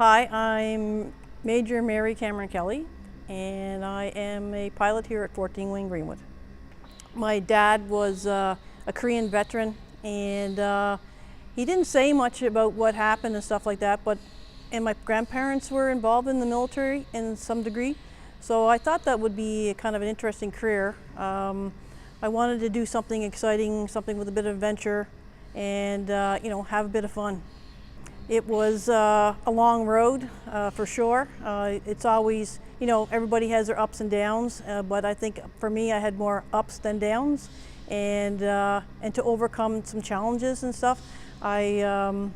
Hi, I'm Major Mary Cameron Kelly, and I am a pilot here at 14 Wing Greenwood. My dad was a Korean veteran, and he didn't say much about what happened and stuff like that, and my grandparents were involved in the military in some degree, so I thought that would be kind of an interesting career. I wanted to do something exciting, something with a bit of adventure, and have a bit of fun. It was a long road for sure. It's always, everybody has their ups and downs, but I think for me I had more ups than downs, and to overcome some challenges and stuff, I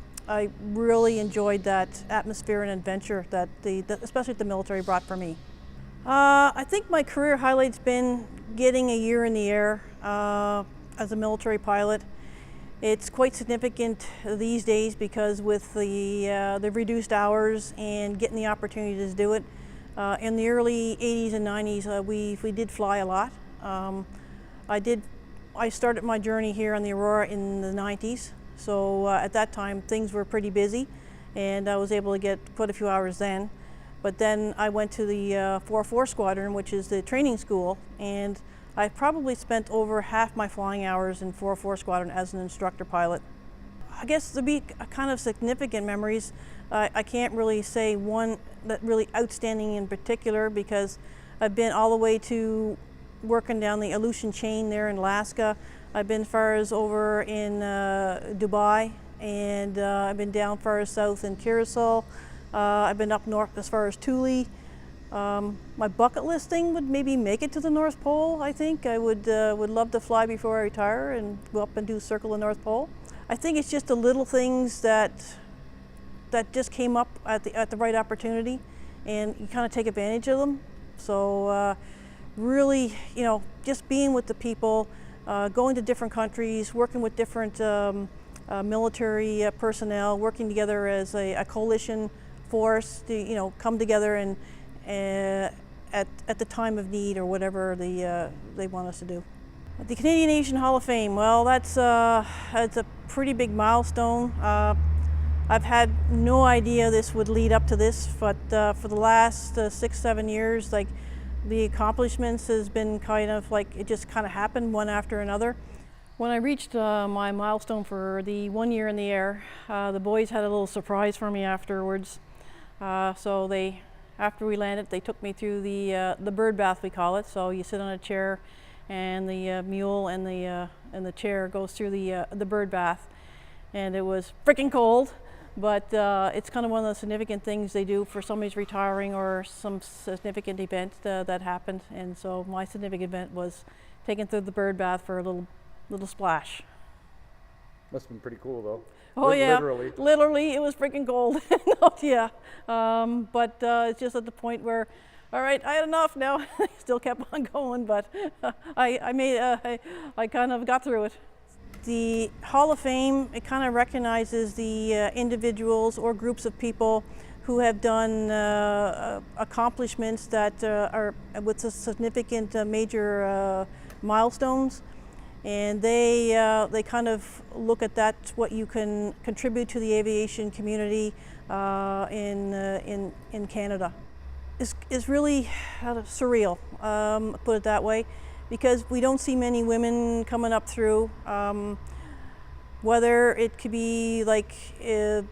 really enjoyed that atmosphere and adventure that especially the military brought for me. I think my career highlight's been getting a year in the air as a military pilot. It's quite significant these days because with the reduced hours and getting the opportunity to do it. In the early 80s and 90s, we did fly a lot. I started my journey here on the Aurora in the 90s, so at that time things were pretty busy, and I was able to put a few hours then. But then I went to the 404 Squadron, which is the training school, and I probably spent over half my flying hours in 404 Squadron as an instructor pilot. I guess to be kind of significant memories, I can't really say one that really outstanding in particular, because I've been all the way to working down the Aleutian chain there in Alaska. I've been far as over in Dubai, and I've been down far as south in Curacao. I've been up north as far as Thule. My bucket list thing would maybe make it to the North Pole. I think I would love to fly before I retire and go up and do circle the North Pole. I think it's just the little things that just came up at the right opportunity, and you kind of take advantage of them. So really, just being with the people, going to different countries, working with different military personnel, working together as a coalition force to come together and at the time of need or whatever they want us to do. The Canadian Aviation Hall of Fame, well, that's a pretty big milestone. I've had no idea this would lead up to this, but for the last 6-7 years, like, the accomplishments has been kind of like, it just kind of happened one after another. When I reached my milestone for the 1 year in the air, the boys had a little surprise for me afterwards. After we landed, they took me through the bird bath, we call it. So you sit on a chair, and the mule and the chair goes through the bird bath, and it was freaking cold. But it's kind of one of the significant things they do for somebody's retiring or some significant event that happened. And so my significant event was taken through the bird bath for a little splash. Must have been pretty cool though. Oh yeah, literally it was freaking cold. No, yeah, but it's just at the point where, all right, I had enough now. I still kept on going, but I kind of got through it. The Hall of Fame, it kind of recognizes the individuals or groups of people who have done accomplishments that are with a significant major milestones. And they kind of look at that, what you can contribute to the aviation community in Canada. It's really surreal, put it that way, because we don't see many women coming up through. Whether it could be like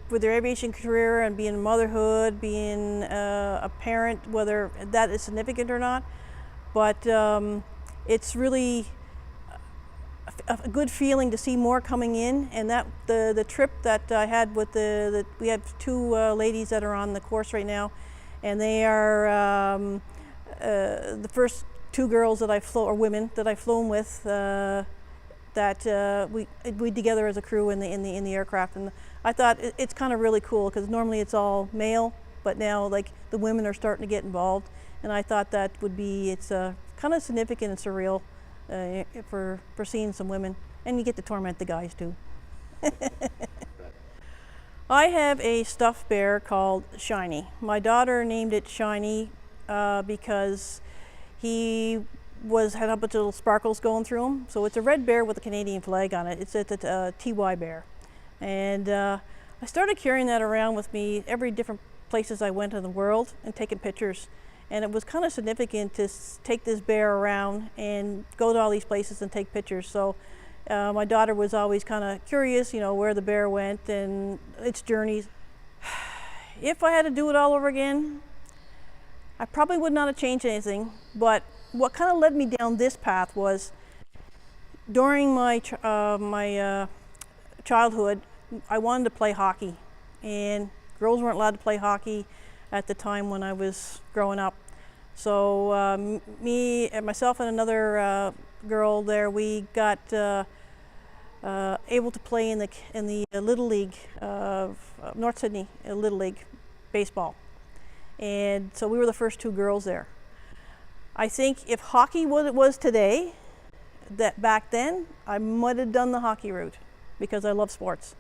with their aviation career and being motherhood, being a parent, whether that is significant or not, but it's really a good feeling to see more coming in. And that the trip that I had with we have two ladies that are on the course right now, and they are the first two girls that or women that I've flown with that we together as a crew in the aircraft. And I thought it's kind of really cool, because normally it's all male, but now like the women are starting to get involved, and I thought that it's kind of significant and surreal. For seeing some women, and you get to torment the guys too. I have a stuffed bear called Shiny. My daughter named it Shiny because he had a bunch of little sparkles going through him. So it's a red bear with a Canadian flag on it. It's a TY bear, and I started carrying that around with me every different places I went in the world and taken pictures. And it was kind of significant to take this bear around and go to all these places and take pictures. So my daughter was always kind of curious, you know, where the bear went and its journeys. If I had to do it all over again, I probably would not have changed anything. But what kind of led me down this path was during my childhood, I wanted to play hockey, and girls weren't allowed to play hockey at the time when I was growing up. So me and myself and another girl there, we got able to play in the Little League of North Sydney Little League baseball, and so we were the first two girls there. I think if hockey what it was today, that back then I might have done the hockey route because I love sports.